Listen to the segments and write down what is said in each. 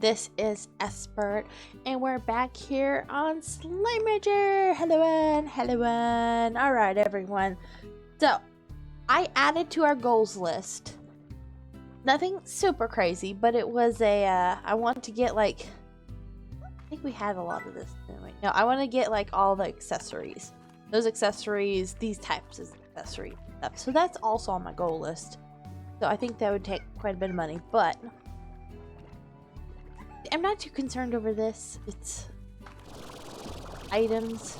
This is Espert, and we're back here on Slimager. Hello, one. All right, everyone. So, I added to our goals list. Nothing super crazy, but it was I want to get I think we had a lot of this, didn't we? No, I want to get all the accessories. Those accessories, these types of accessory stuff. So that's also on my goal list. So I think that would take quite a bit of money, but I'm not too concerned over this. It's items.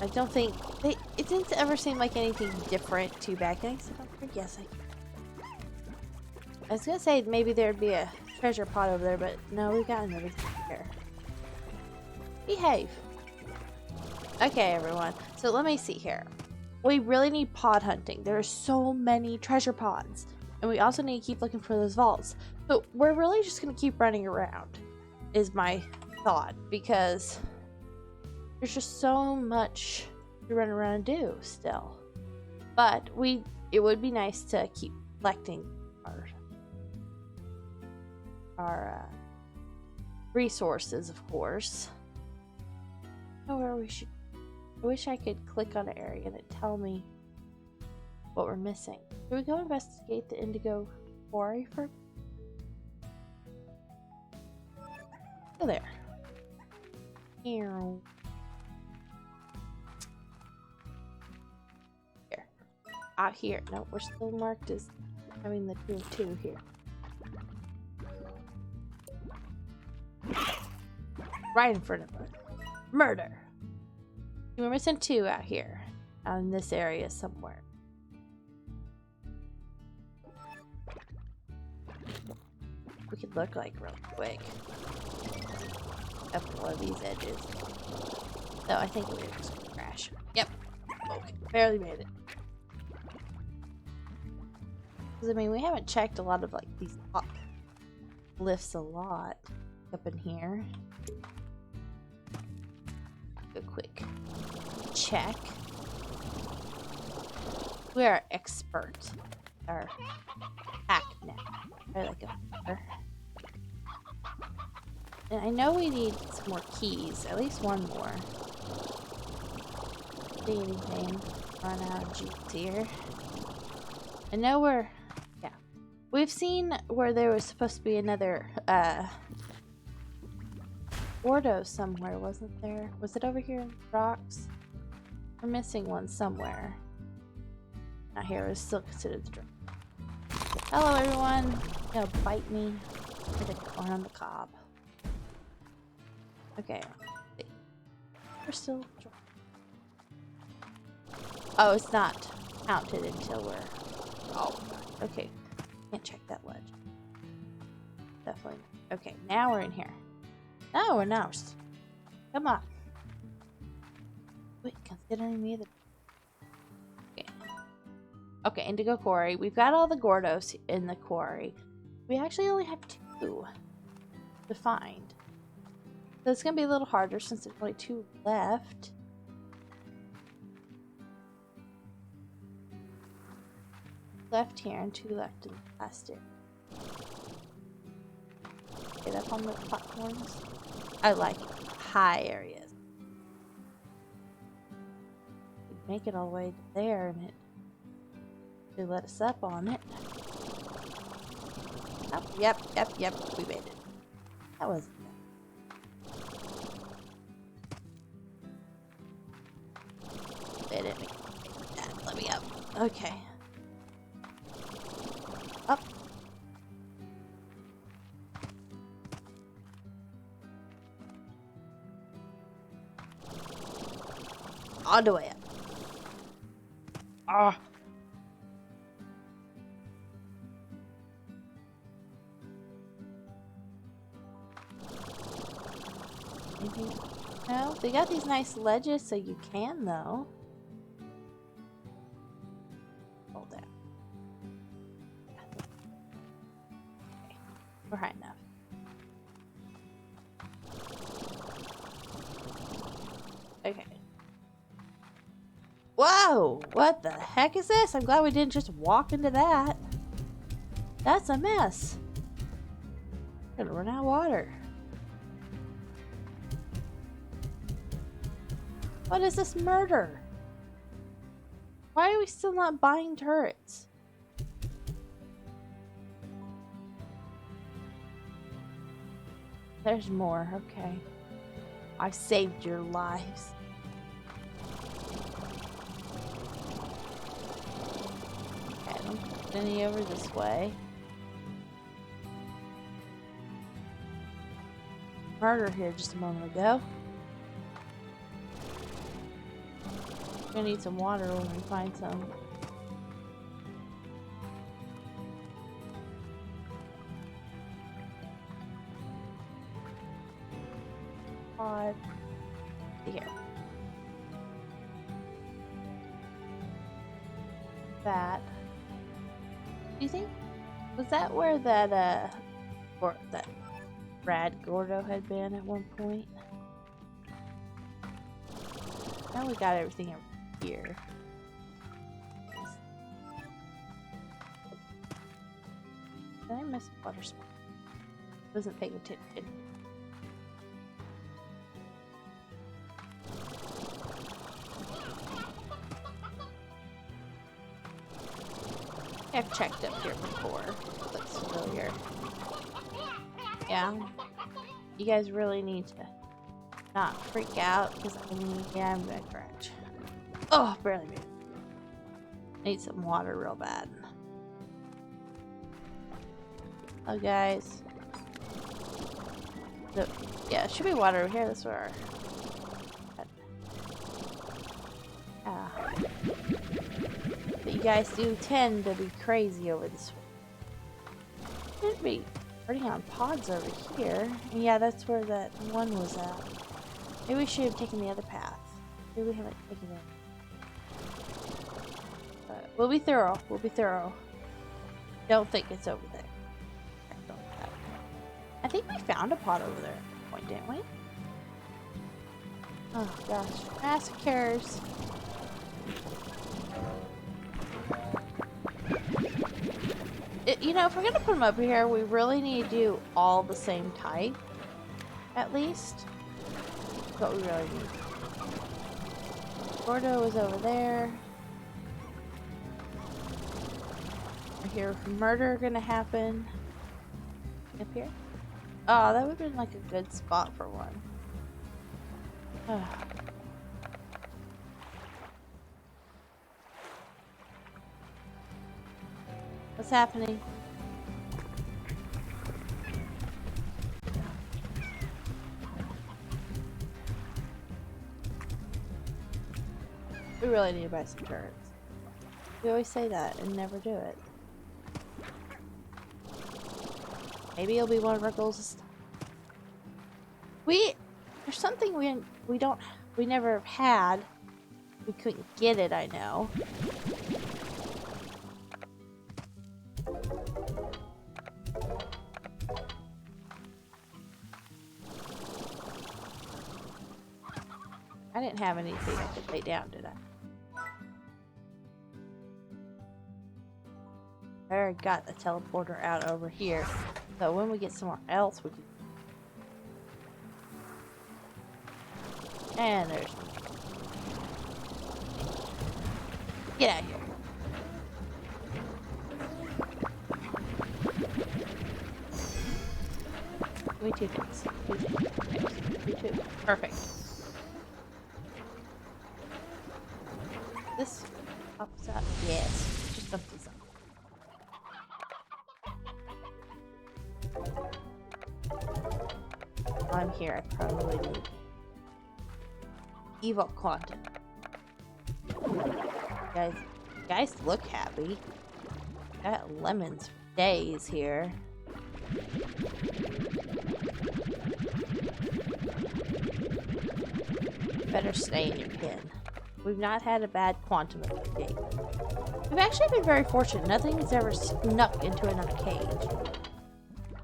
I don't think it didn't ever seem like anything different too bad. Can I sit up here? Yes, I was gonna say maybe there'd be a treasure pot over there, but no, we got another here. Behave. Okay, everyone. So let me see here. We really need pod hunting. There are so many treasure pods. And we also need to keep looking for those vaults. So we're really just going to keep running around, is my thought. Because there's just so much to run around and do still. But it would be nice to keep collecting our resources, of course. I don't know where we should. I wish I could click on an area and it'd tell me what we're missing. Should we go investigate the Indigo Quarry first? Go there. Here. Out here. No, we're still marked as having the 2 of 2 here. Right in front of us. Murder. We're missing 2 out here. Out in this area somewhere. We could look real quick. Up one of these edges. So I think we're just gonna crash. Yep. Okay. Barely made it. Because I mean, we haven't checked a lot of these top lifts a lot up in here. A quick check. We are experts. Our hack now. I like it. And I know we need some more keys. At least one more. See anything? Run out of juice here. I know we've seen where there was supposed to be another Gordo somewhere, wasn't there? Was it over here in rocks? We're missing one somewhere. Not here, it's still considered the drop. Hello everyone! You'll bite me with a corn on the cob. Okay. We're still oh, it's not counted until we're okay. Can't check that ledge. Definitely. Okay, now we're in here. No, we're not. Come on. Wait, considering me the. Okay. Okay, Indigo Quarry. We've got all the Gordos in the quarry. We actually only have 2 to find. So it's gonna be a little harder since there's only 2 left. Left here and 2 left in the last area. Get up on the platforms. I like high areas. We make it all the way to there and they let us up on it. Oh, yep, we made it. That was they didn't make that. Let me up. Okay. Up. All the way up. Ah. No, they got these nice ledges so you can though. Hold down. Okay, we're high enough. Okay. Whoa! What the heck is this? I'm glad we didn't just walk into that. That's a mess. gonna run out of water. What is this murder? Why are we still not buying turrets? There's more, okay. I saved your lives. Okay, I don't put any over this way. Murder here just a moment ago. We're gonna need some water when we find some. Pod. Here. That. Do you think? Was that where that or that Brad Gordo had been at one point? Now we got everything over here. Did I miss water spot? Wasn't paying attention. I've checked up here before. Looks familiar. Yeah. You guys really need to not freak out because yeah, I'm gonna crash. Oh, barely made it. Need some water real bad. Oh, guys. So, yeah, it should be water over here. That's where our... But you guys do tend to be crazy over this way. Should be putting on pods over here. And yeah, that's where that one was at. Maybe we should have taken the other path. Maybe we haven't taken it. But we'll be thorough. We'll be thorough. Don't think it's over there. I think we found a pod over there at one point, didn't we? Oh gosh. Massacres. You know, if we're gonna put them up here, we really need to do all the same type. At least. That's what we really need. Gordo is over there. I hear murder gonna happen. Up here? Oh, that would have been like a good spot for one. What's happening? We really need to buy some turrets. We always say that and never do it. Maybe it'll be one of our goals. There's something we never had. We couldn't get it, I know. I didn't have anything I could lay down, did I? I already got the teleporter out over here. So when we get somewhere else, we can... And there's... Get out of here. Give me 2 things. 2 things. 2, 2. Perfect. This pops up. Yes. Just dump this up. On here, I probably need evil quantum. Guys look happy. Got lemons for days here. Better stay in your pen. We've not had a bad quantum of the game. We've actually been very fortunate. Nothing has ever snuck into another cage.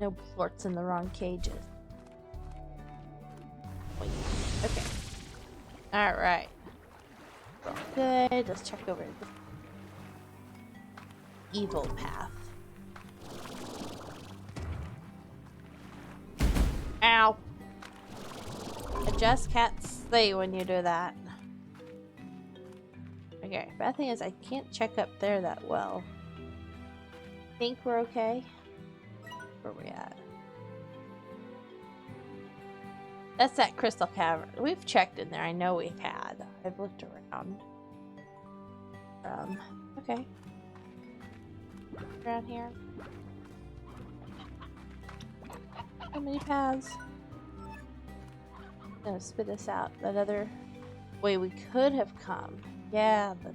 No plorts in the wrong cages. Okay. Alright. Good. Let's check over the evil path. Ow. I just can't see when you do that. Okay, bad thing is I can't check up there that well. Think we're okay? Where we at? That's that crystal cavern. We've checked in there. I know we had. I've looked around. Okay. Around here. How many paths? I'm gonna spit this out. That other way we could have come. Yeah, the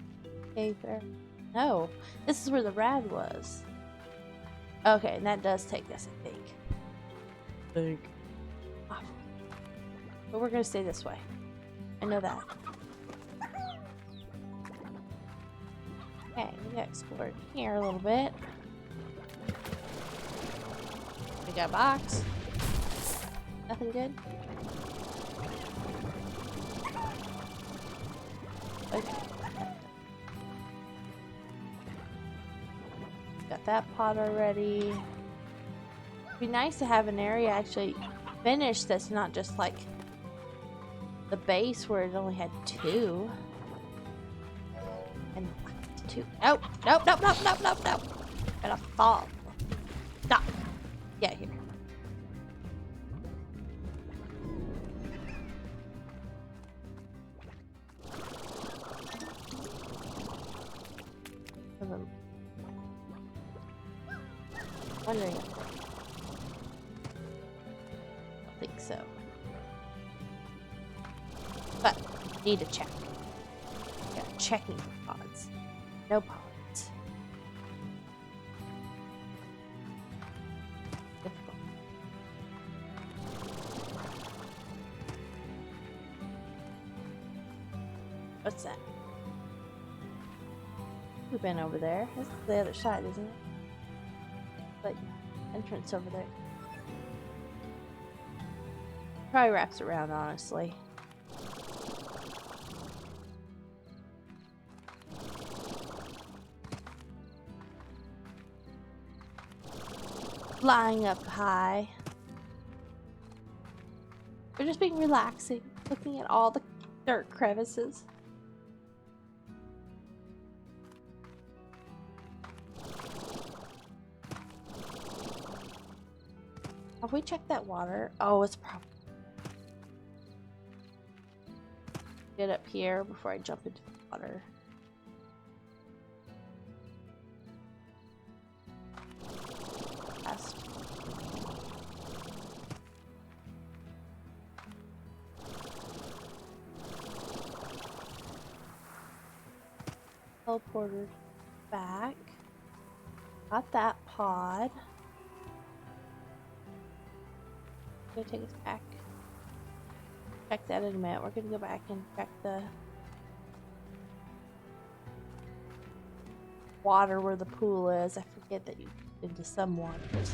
cave there. No, this is where the rad was. Okay, and that does take us, I think. Off. But we're gonna stay this way. I know that. Okay, we got explored here a little bit. We got a box. Nothing good. Okay. Got that pot already. It'd be nice to have an area actually finished that's not just like the base where it only had 2. And 2. Nope, nope, nope, nope, nope, nope, nope. Gonna fall. Stop. Get here. Wondering. I don't think so. But need to check. Yeah, checking for pods. No pods. Difficult. What's that? We've been over there. This is the other side, isn't it? Like entrance over there. Probably wraps around, honestly. Flying up high. We're just being relaxing, looking at all the dirt crevices. Have we checked that water? Oh, it's probably... Get up here before I jump into the water. Past. Teleported back. Got that pod. Gonna take us back. Check that in a minute. We're gonna go back and check the water where the pool is. I forget that you into some waters.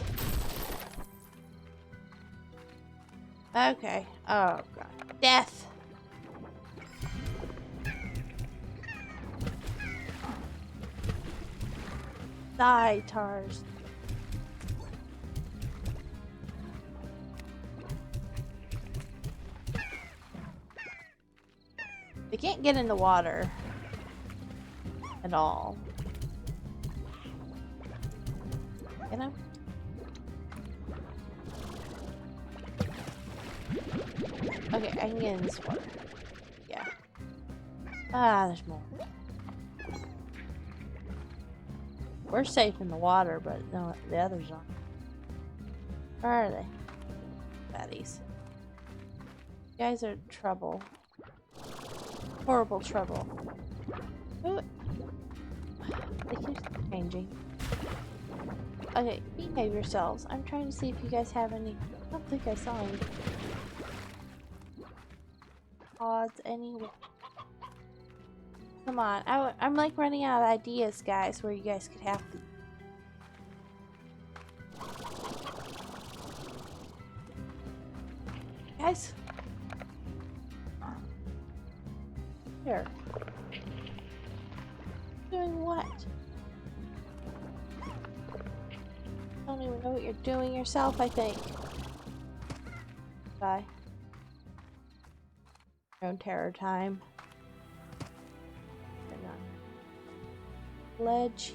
Okay. Oh god. Death. Die, Tars. They can't get in the water at all. You know? Okay, I can get in this water. Yeah. Ah, there's more. We're safe in the water, but no, the others aren't. Where are they? Baddies. You guys are in trouble. Horrible trouble. Ooh. They keep changing. Okay, behave yourselves. I'm trying to see if you guys have any. I don't think I saw any pods anywhere. Come on, I'm like running out of ideas, guys, where you guys could have the. Guys. Here. Doing what? Don't even know what you're doing yourself, I think. Bye. Own terror time. Ledge.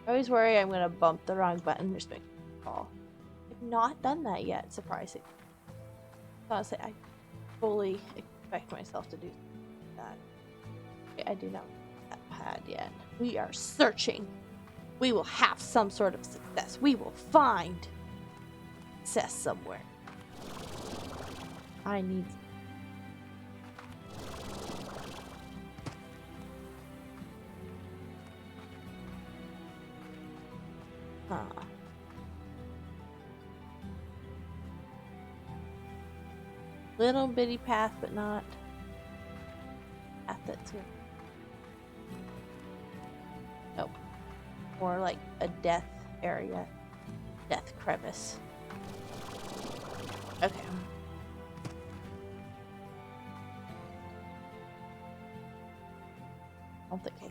I always worry I'm gonna bump the wrong button. Respect all. I've not done that yet, surprising. Honestly, I fully expect myself to do that. I do not want that pad yet. We are searching. We will have some sort of success. We will find success somewhere. I need. Little bitty path, but not path that's here. Nope. More like a death area. Death crevice. Okay. I don't think I.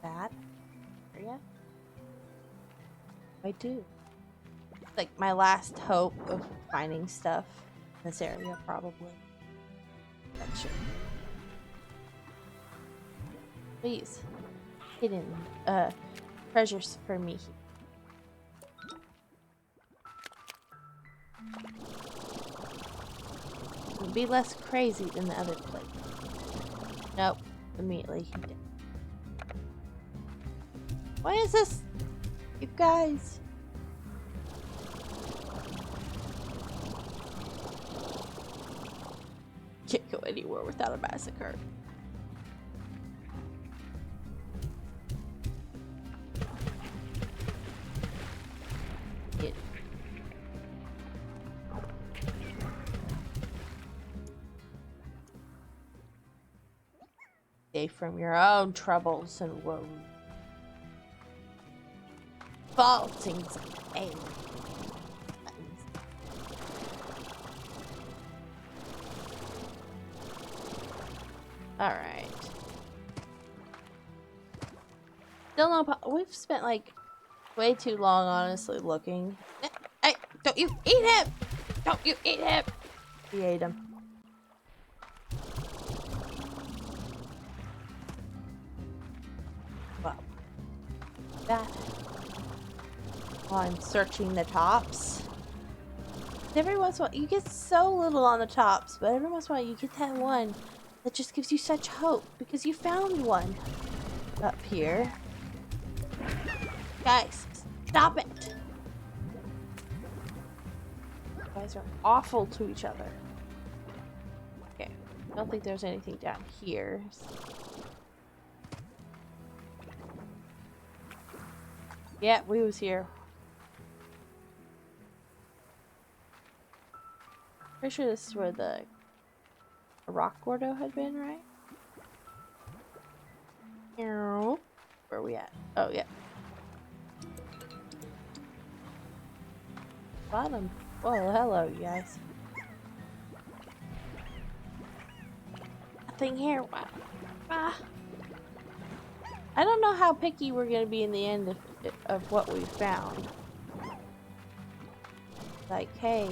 That area? I do. It's like my last hope of finding stuff in this area, probably. That should. Please. Hidden treasures for me. It'll be less crazy than the other place. Nope. Immediately. What is this? You guys. Can't go anywhere without a massacre. Safe from your own troubles and woes. Faultings and pain. Alright. Still no. We've spent like way too long, honestly, looking. Hey, don't you eat him! Don't you eat him! He ate him. Well, that. While I'm searching the tops. Every once in a while, you get so little on the tops, but every once in a while you get that one that just gives you such hope because you found one up here. Guys, stop it! You guys are awful to each other. Okay, I don't think there's anything down here. Yeah, we was here. Pretty sure this is where the rock Gordo had been, right? Where are we at? Oh, yeah. Bottom. Whoa, hello, you guys. Nothing here. Wow. Ah. I don't know how picky we're gonna be in the end of what we found. Like, hey,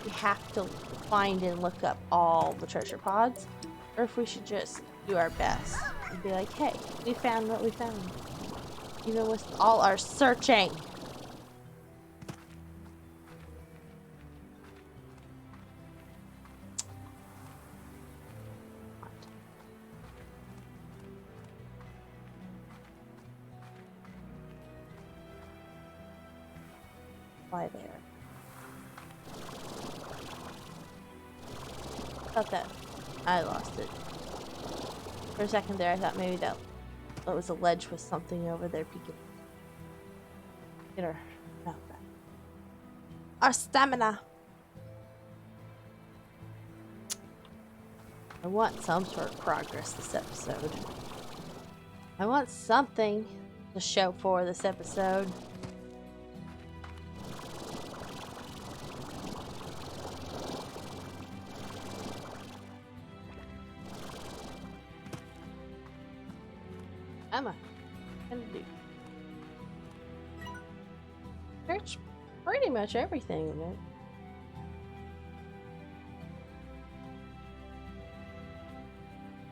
we have to find and look up all the treasure pods, or if we should just do our best and be like, hey, we found what we found, even with all our searching. Why there? Thought that I lost it. For a second there, I thought maybe that was a ledge with something over there peeking. Get our mouth back. Our stamina! I want some sort of progress this episode. I want something to show for this episode. Am I gonna do? Search pretty much everything in it.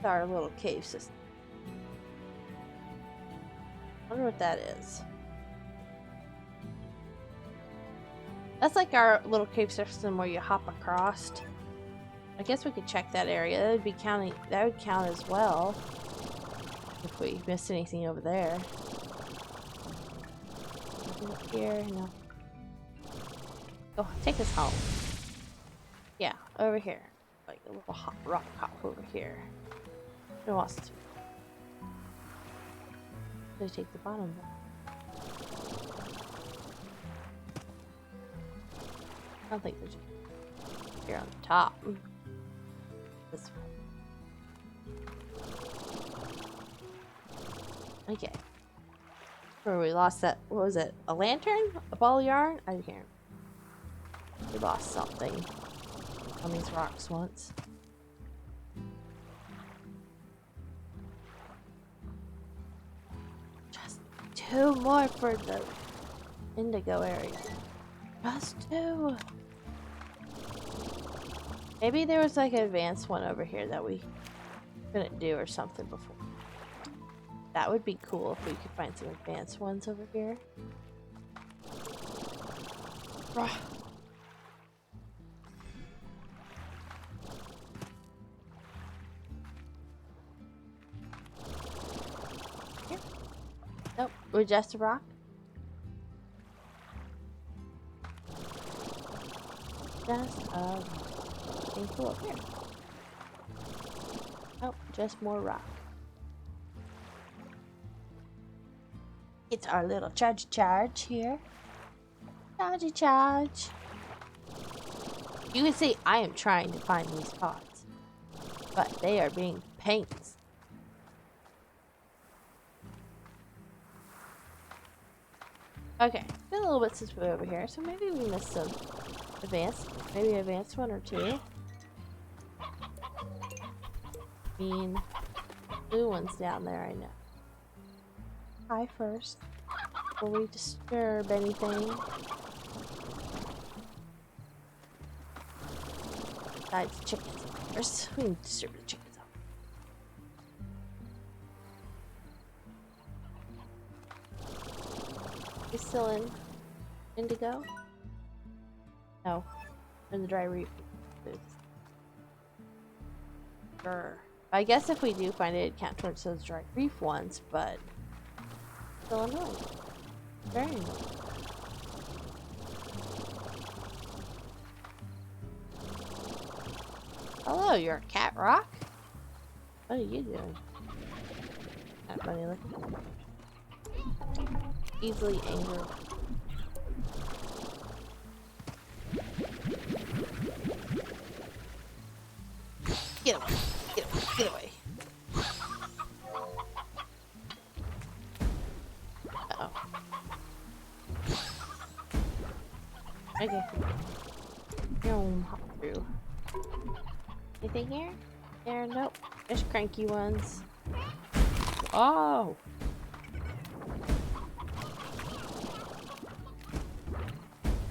Our little cave system. Wonder what that is. That's like our little cave system where you hop across. I guess we could check that area. That would be counting. That would count as well. If we missed anything over there. Nothing here, no. Go, take us home. Yeah, over here. Like a little hot rock hop over here. Who wants to? They take the bottom one. I don't think there's here on the top. This one. Okay. Where we lost that, what was it? A lantern? A ball of yarn? I can't remember. We lost something on these rocks once. Just 2 more for the indigo area. Just 2. Maybe there was like an advanced one over here that we couldn't do or something before. That would be cool if we could find some advanced ones over here. Here. Nope, we're just a rock. Just a rock. Anything cool up here? Nope, just more rock. It's our little charge here. Charge. You can see I am trying to find these pods, but they are being pains. Okay, been a little bit since we're over here, so maybe we missed some advanced, maybe advanced 1 or 2. Blue one's down there, I know. Hi first, before we disturb anything. Besides chickens first, we can disturb the chickens up. You still in indigo? No, in the dry reef. Sure. I guess if we do find it, it'd count towards those dry reef ones, but still annoying. Very annoying. Hello, you're a cat rock? What are you doing? Kind of funny looking. Easily angered. Get away. Get away. Uh-oh. Okay. Hop through. Anything here? There, nope. There's cranky ones. Oh!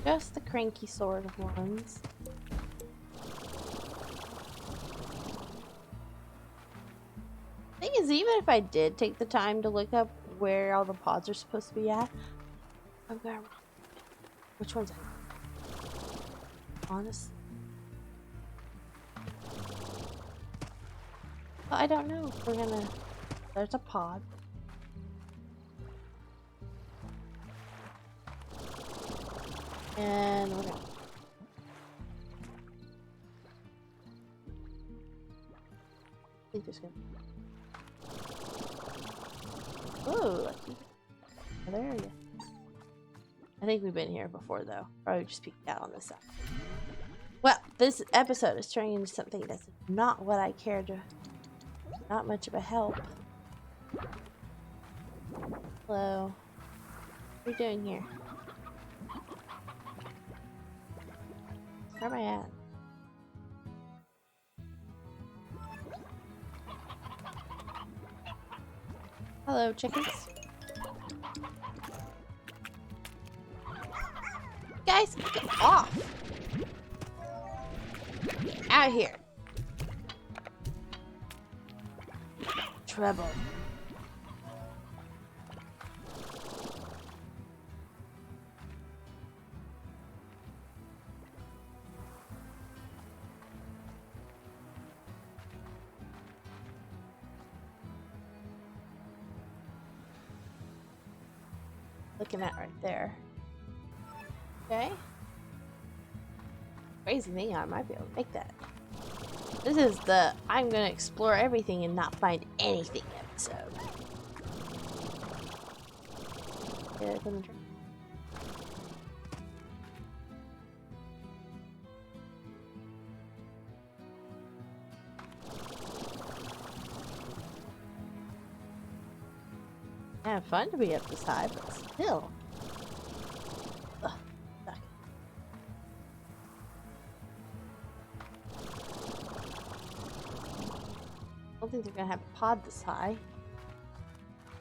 Just the cranky sort of ones. Thing is, even if I did take the time to look up where all the pods are supposed to be at, I'm gonna... Which one's honestly? Well, I don't know. We're gonna... There's a pod. And we're gonna... I think there's gonna... Ooh, lucky. Another area. I think we've been here before, though. Probably just peeked out on this side. Well, this episode is turning into something that's not what I care to... Not much of a help. Hello. What are you doing here? Where am I at? Hello, chickens. Guys, get off! Out of here. Trouble. Looking at right there. Okay. Crazy thing, I might be able to make that. This is the I'm gonna explore everything and not find anything episode. Yeah, gonna drink. Yeah, fun to be up this high, but still. Ugh, stuck. I don't think they're gonna have a pod this high.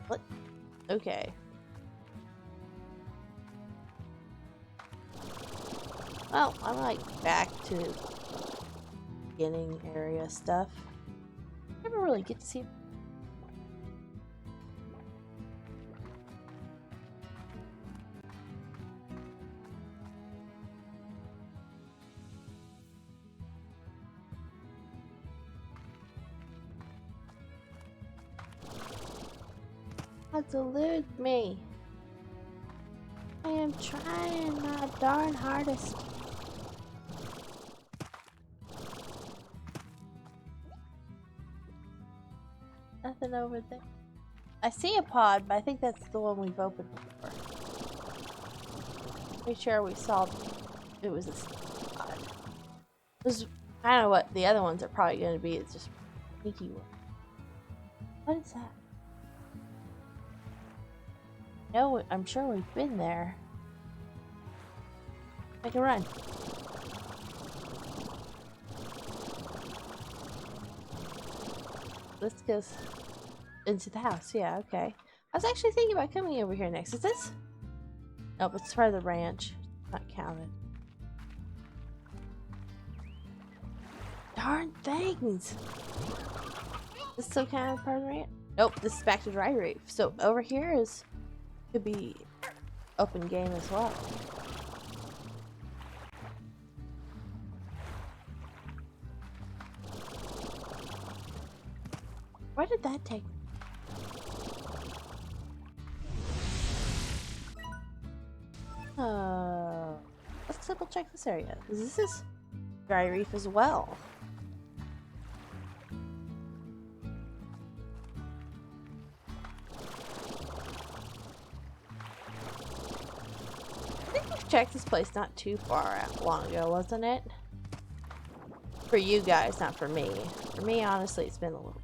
What? Okay. Well, I'm like back to beginning area stuff. Never really get to see. Delude me. I am trying my darn hardest. Nothing over there. I see a pod, but I think that's the one we've opened before. Pretty sure we saw it was this pod. This is kind of what the other ones are probably going to be. It's just sneaky one. What is that? No, I'm sure we've been there. Make a run. This goes into the house. Yeah, okay. I was actually thinking about coming over here next. Is this? Nope, it's part of the ranch. Not counted. Darn things! This is still kind of part of the ranch? Nope, this is back to Dry Reef. So over here is... could be open game as well. Where did that take me? Let's double check this area. This is Dry Reef as well. Checked this place not too far out long ago, wasn't it? For you guys, not for me. For me, honestly, it's been a little.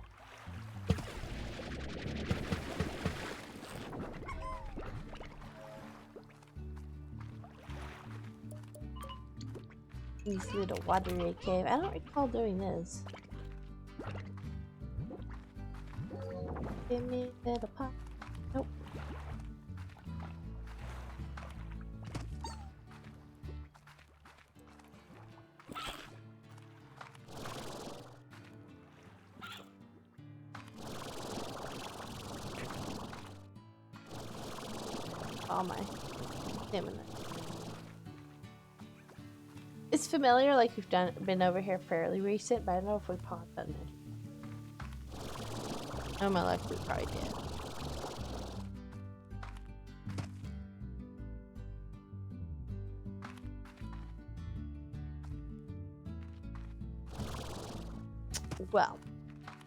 You see the watery cave. I don't recall doing this. Give me a little pop. Nope. Oh my. Damn it. It's familiar, like we've been over here fairly recent, but I don't know if we popped on it. Oh my life, we probably did. Well,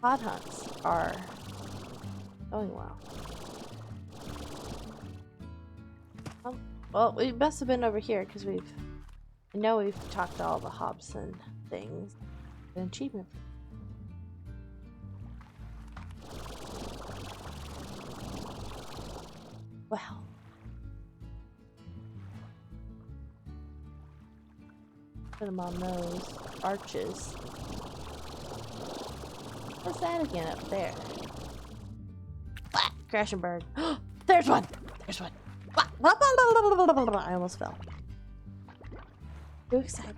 pod hunts are going well. Well, we must have been over here because I know we've talked to all the Hobson things. An achievement. Wow. Put them on those arches. What's that again up there? Black. Crash and burn. There's one! There's one! I almost fell. Too excited.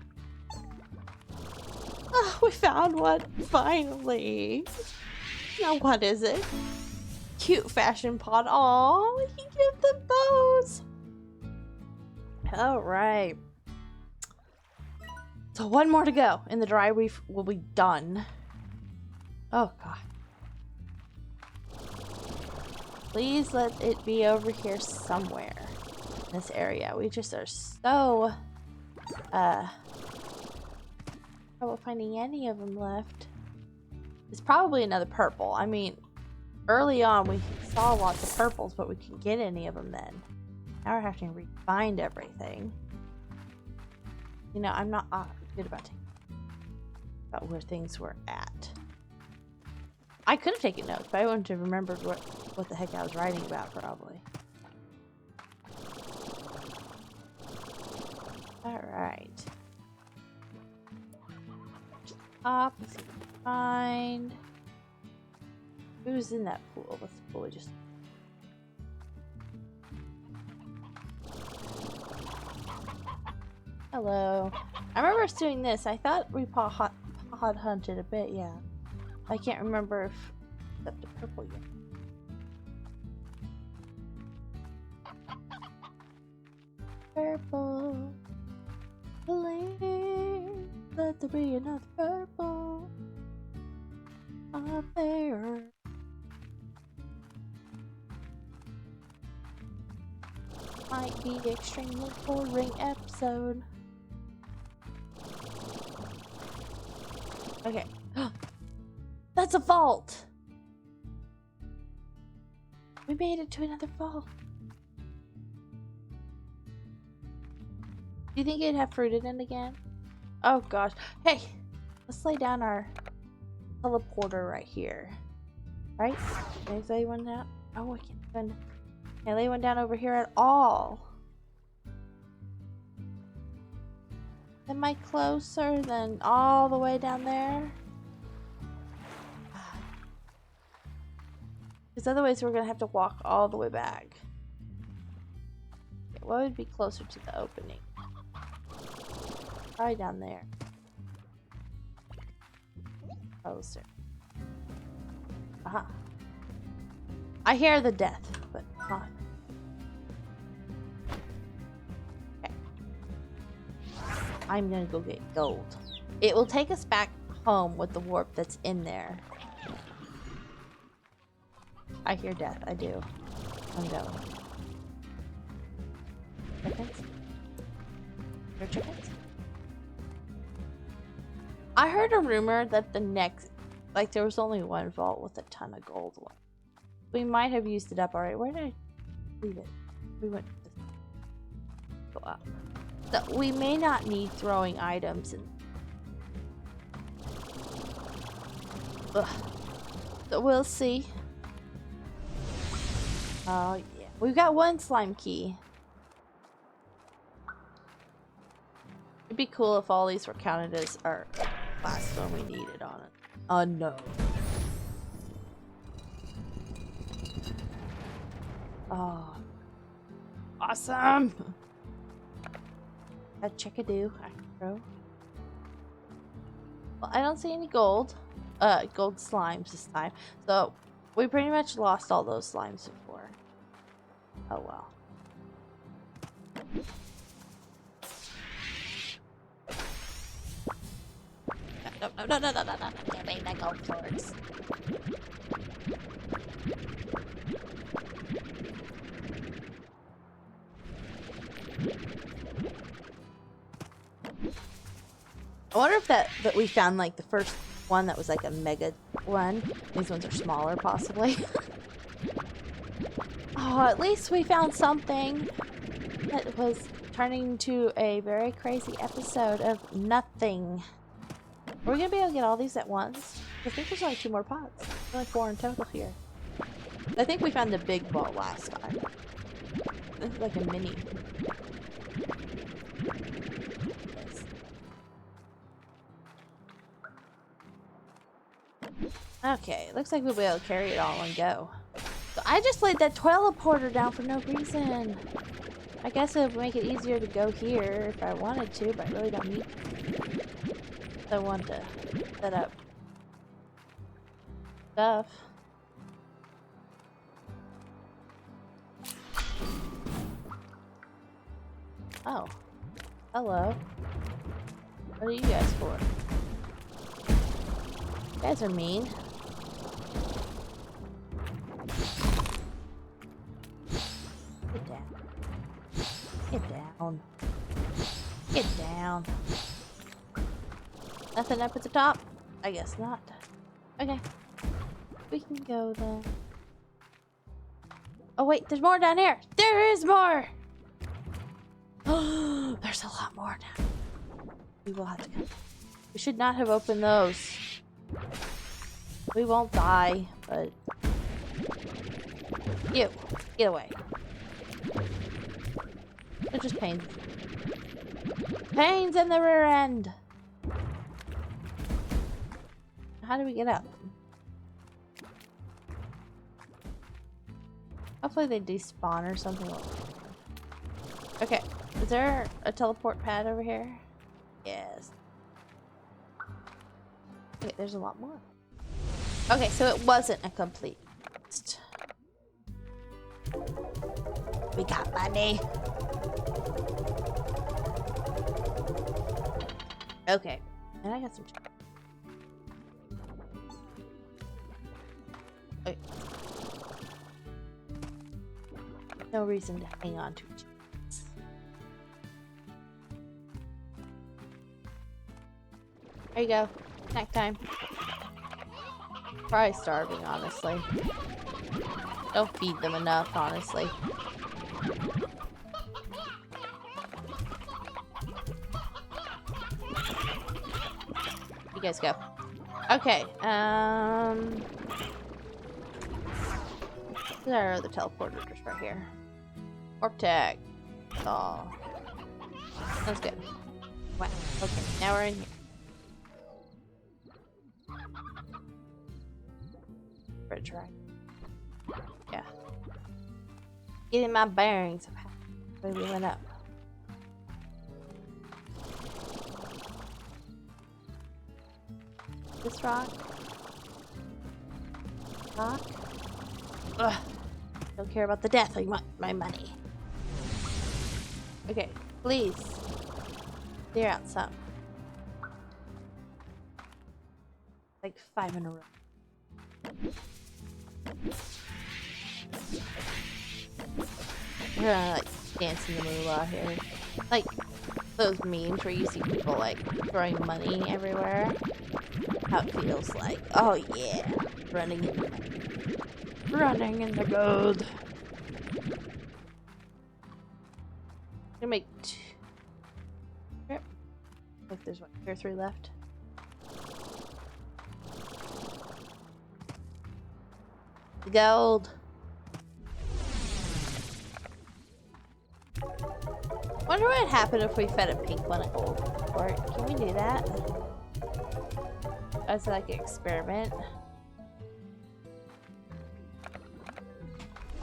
Oh, we found one! Finally! Now what is it? Cute fashion pod. Aww, we can give them those! Alright. So one more to go, and the dry reef will be done. Oh god. Please let it be over here somewhere. In this area. We just are so trouble finding any of them left. It's probably another purple. I mean, early on we saw lots of purples, but we couldn't get any of them then. Now we're having to re-find everything. You know, I'm not good about where things were at. I could have taken notes, but I wouldn't have remembered what the heck I was writing about, probably. Alright. Up, let's see what we can find. Who's in that pool? What's the pool we just... Hello. I remember us doing this. I thought we pod hunted a bit, yeah. I can't remember if it's up to purple yet. Purple. Please let there be another purple up there. Might be an extremely boring episode. Okay. That's a vault! We made it to another vault. Do you think it'd have fruit in it again? Oh gosh. Hey! Let's lay down our teleporter right here. Right? Can I lay one down? Oh, I can't lay one down over here at all. Am I closer than all the way down there? Because otherwise we're going to have to walk all the way back. Okay, what would be closer to the opening? Probably down there. Closer. Aha. I hear the death, but not. I'm gonna go get gold. It will take us back home with the warp that's in there. I hear death, I do. I'm going. Chickens? Your chickens? I heard a rumor that the next, like there was only one vault with a ton of gold. We might have used it up already. Where did I leave it? We went to go up. So we may not need throwing items and so we'll see. Oh yeah. We've got one slime key. It'd be cool if all these were counted as our last one we needed on it. Oh no. Oh. Awesome! A chickadoo I can throw. Well, I don't see any gold. Gold slimes this time. So, we pretty much lost all those slimes before. Oh well. No. Can't make that gold swords. I wonder if that we found like the first one that was like a mega one. These ones are smaller possibly. Oh, at least we found something that was turning into a very crazy episode of nothing. Are we gonna be able to get all these at once? I think there's only 2 more pots. There's only 4 in total here. I think we found the big vault last time. It's like a mini. Okay, looks like we'll be able to carry it all and go. So I just laid that teleporter down for no reason. I guess it would make it easier to go here if I wanted to, but I really don't need to. I want to set up stuff. Oh. Hello. What are you guys for? You guys are mean. Get down. Get down. Get down. Nothing up at the top? I guess not. Okay. We can go then. Oh wait, there's more down here! There is more! Oh, there's a lot more now. We will have to go. We should not have opened those. We won't die, but... You! Get away. They're just pains. Pains in the rear end! How do we get up? Hopefully they despawn or something like that. Okay, is there a teleport pad over here? Yes. Okay, there's a lot more. Okay, so it wasn't a complete list. We got money. Okay, and I got some. Okay. No reason to hang on to chickens. There you go. Snack time. Probably starving, honestly. Don't feed them enough, honestly. You guys go. Okay, there are the teleporters just right here. Warp tag. Oh. That's good. Wow. Okay, now we're in here. Bridge, right? Yeah. Getting my bearings of how we went up. This rock. Rock. Ugh. Don't care about the death. I want my money. Okay, please. Clear out some. Like 5 in a row. We're gonna like dance in the moolah here. Like those memes where you see people like throwing money everywhere. How it feels like. Oh yeah. Running in the money. Running in the gold. I'm gonna make two. Yep. Like there's what, 2 or 3 left. Gold. Wonder what would happen if we fed a pink one a gold. Or can we do that? As like an experiment.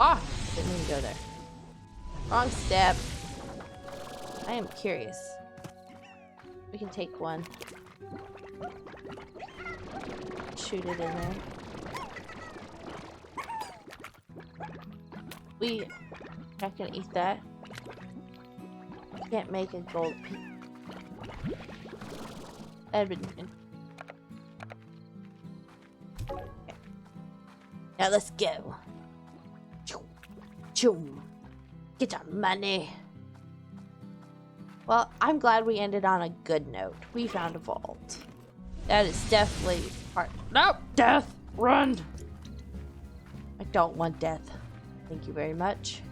Ah! Oh, didn't even go there. Wrong step. I am curious. We can take one. Shoot it in there. We not gonna eat that. Can't make a gold piece. That'd been. Okay. Now let's go. Choom. Get our money. Well, I'm glad we ended on a good note. We found a vault. That is definitely part. Nope! Death! Run! I don't want death. Thank you very much.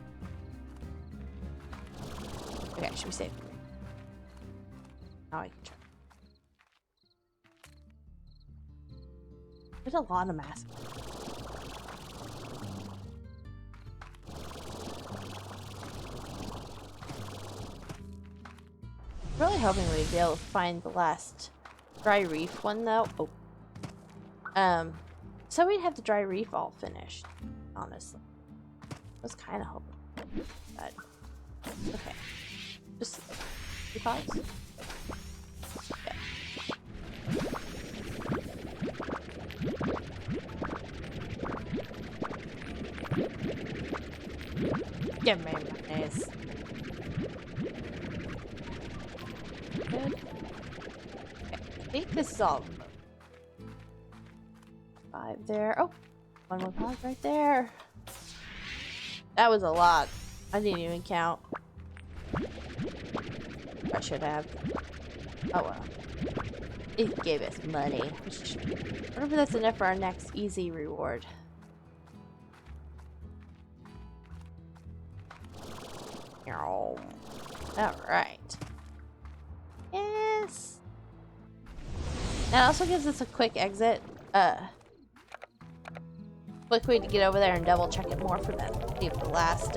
Okay, should we save? Now I can try. There's a lot of masks. Really hoping we'd be able to find the last dry reef one though. Oh. So we'd have the dry reef all finished, honestly. was kind of hoping. But, okay. Just 2 pods? Yeah. Give me mayonnaise. Good. Okay. I think this is all. 5 there. Oh, 1 more pod right there. That was a lot. I didn't even count. I should have. Oh well. It gave us money. I wonder if that's enough for our next easy reward. Alright. Yes. That also gives us a quick exit. Quick way to get over there and double check it more for that. See if the last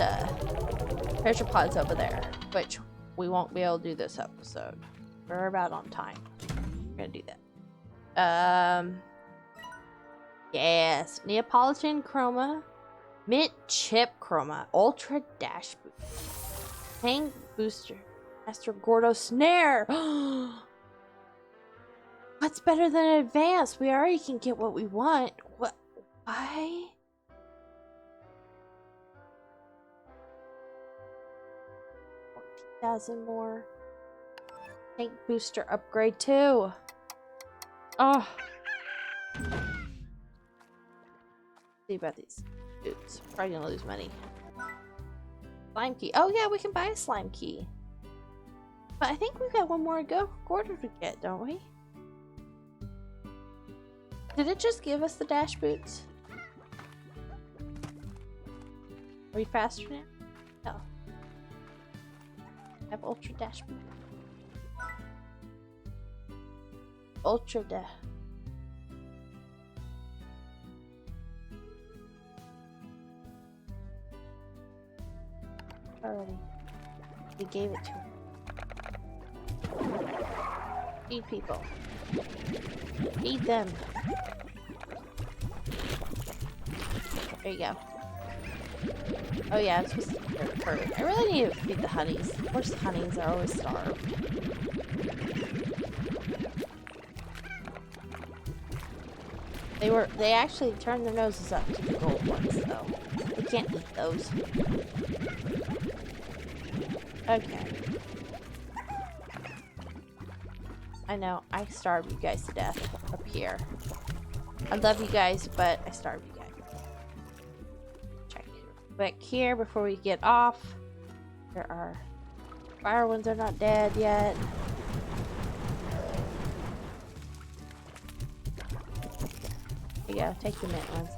treasure pod's over there, which we won't be able to do this episode. We're about on time. We're gonna do that. Yes, Neapolitan Chroma, Mint Chip Chroma, Ultra Dash Boost, Tank Booster, Master Gordo Snare. What's better than Advanced? We already can get what we want. What? Why? $14,000 more. Tank Booster upgrade too. Oh. See about these boots. Probably gonna lose money. Slime key. Oh yeah, we can buy a slime key. But I think we've got one more quarter to get, don't we? Did it just give us the dash boots? Are we faster now? No. I have ultra dash boots. Ultra dash. Already. We gave it to him. Feed people. Feed them. There you go. Oh yeah, it's supposed to hurt. I really need to feed the honeys. Of course the honeys are always starved. They actually turned their noses up to the gold ones though. They can't eat those. Okay. I know, I starve you guys to death up here. I love you guys, but I starve you guys. Check back here before we get off. There are fire ones are not dead yet. Here you go, take the mint ones.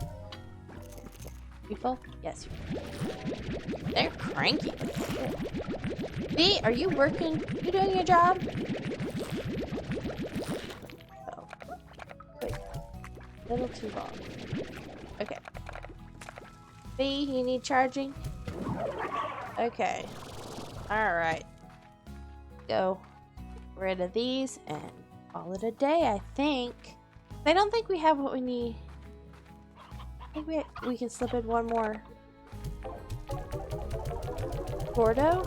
You full? Yes. They're cranky. B, are you working? You doing your job? Oh. Wait. A little too long. Okay. B, you need charging? Okay. Alright. Go. Get rid of these and call it a day, I think. I don't think we have what we need. I think we can slip in one more. Gordo?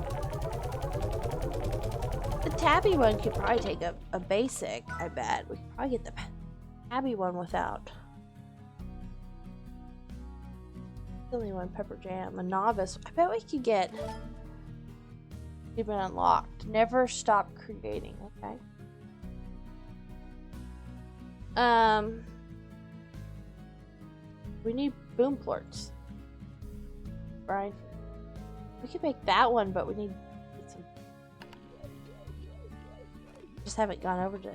The tabby one could probably take a basic, I bet. We could probably get the tabby one without. Only one pepper jam. A novice. I bet we could get. You've been unlocked. Never stop creating, okay? We need boom plorts. Right? We could make that one, but we need some. Just haven't gone over to.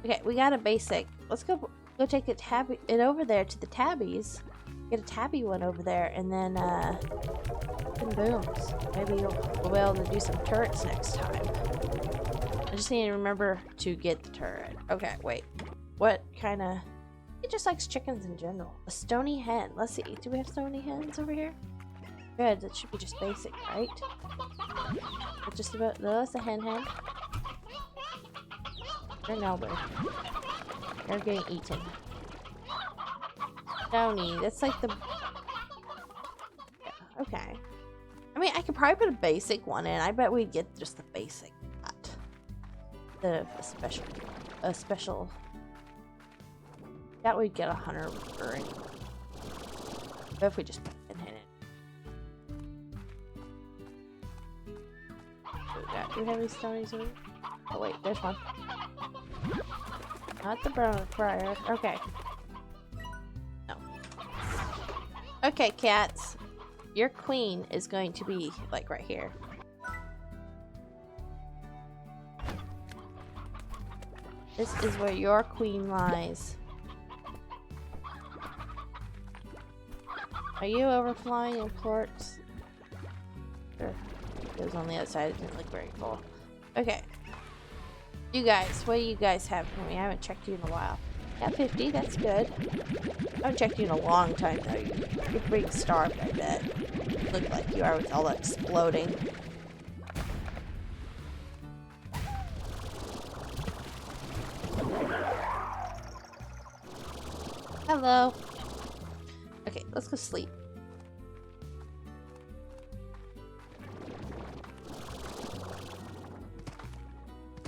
Okay, we got a basic. Let's go take it over there to the tabbies. Get a tabby one over there, and then some booms. Maybe we'll be able to do some turrets next time. I just need to remember to get the turret. Okay, wait. What kind of? He just likes chickens in general. A stony hen. Let's see. Do we have stony hens over here? Good. That should be just basic, right? But just about. No, that's a hen. You're nowhere. You're getting eaten. Stony. That's like the mean, I could probably put a basic one in. I bet we'd get just the basic, not the special. That we'd get a hunter or anything. But if we just put it in it. Do we have any stonies in? Oh wait, there's one. Not the brown friar. Okay. No. Okay, cats. Your queen is going to be like right here. This is where your queen lies. Are you overflowing in ports? Sure. It was on the other side. It didn't look very full. Okay. You guys, what do you guys have for me? I haven't checked you in a while. Yeah, 50. That's good. I haven't checked you in a long time though. You're pretty starved, I bet. Look like you are with all that exploding. Hello. Okay, let's go sleep.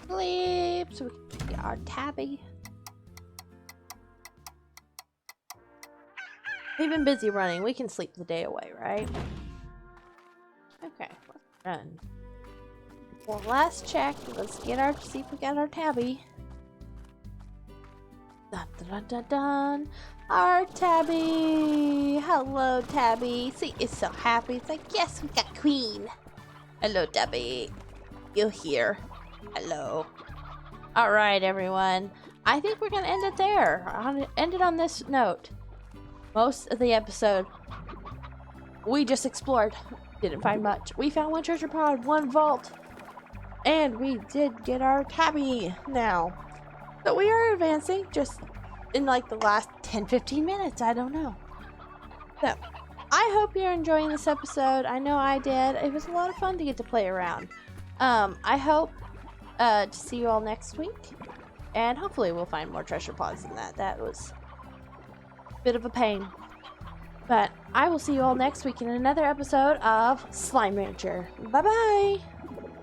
Sleep so we can get our tabby. We've been busy running. We can sleep the day away, right? Okay, let's run. Well, last check. Let's get our see if we got our tabby. Dun dun dun dun dun. Our tabby. Hello, tabby. See, it's so happy. It's like, yes, we got queen. Hello, tabby. You're here. Hello. All right, everyone. I think we're gonna end it there. I'll end it on this note. Most of the episode, we just explored. Didn't find much. We found one treasure pod, one vault, and we did get our tabby now. So we are advancing just in like the last 10-15 minutes. I don't know. So I hope you're enjoying this episode. I know I did. It was a lot of fun to get to play around. I hope to see you all next week, and hopefully we'll find more treasure pods than that. That was a bit of a pain. But I will see you all next week in another episode of Slime Rancher. Bye bye!